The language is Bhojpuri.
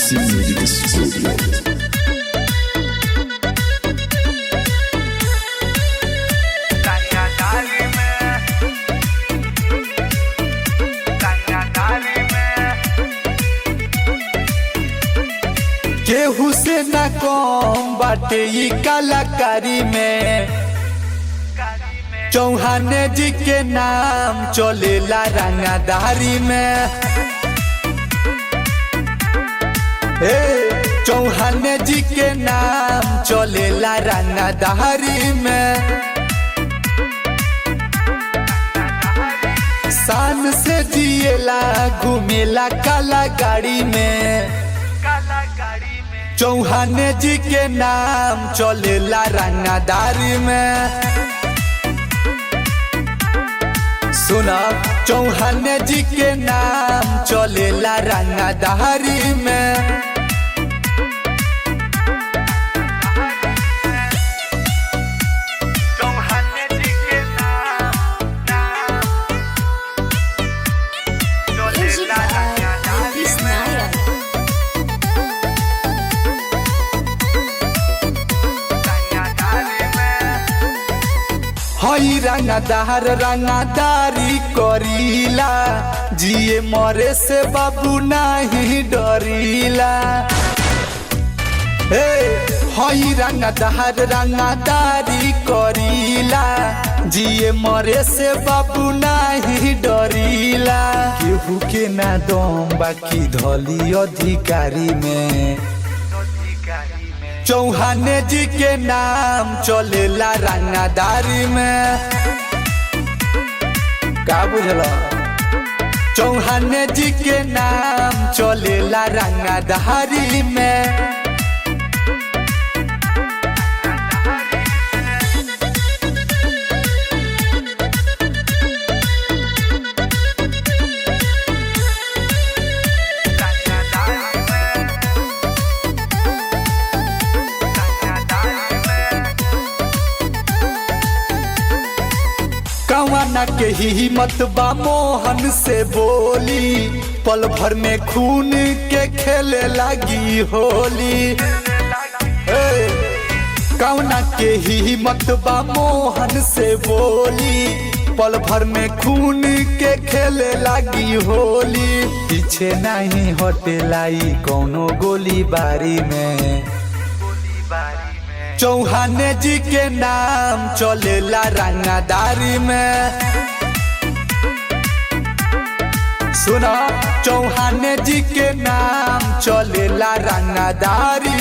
DC Music Studio. केहू से न कम बाटे ई कलाकारी में, चौहान जी के नाम चलेला रंगदारी में। चौहान जी के नाम चलेला रंगदारी में। शान से जिएला घूमेला काला गाड़ी में। चौहान जी के नाम चलेला रंगदारी में। सुना, चौहान जी के नाम चलेला रंगदारी में। हई रंगदार रंगदारी करीला, जिए मरे से बाबू नहीं डरीला। हई रंगदार रंगदारी करीला, जिए मरे से बाबू नहीं डरीला। केहू के ना दम बाकी धली अधिकारी में। चौहान जी के नाम चलेला रंगदारी में। का बुझला? चौहान जी के नाम चलेला रंगदारी में। कवाना के हिम्मत बा मोहन से बोली, पल भर में खून के खेले लगी होली। कवाना के हिम्मत बा मोहन से बोली, पल भर में खून के खेले लगी होली। पीछे नहीं हटेलाई कौनो गोली बारी में। चौहान जी के नाम चलेला रंगदारी में। सुना, चौहान जी के नाम चलेला रंगदारी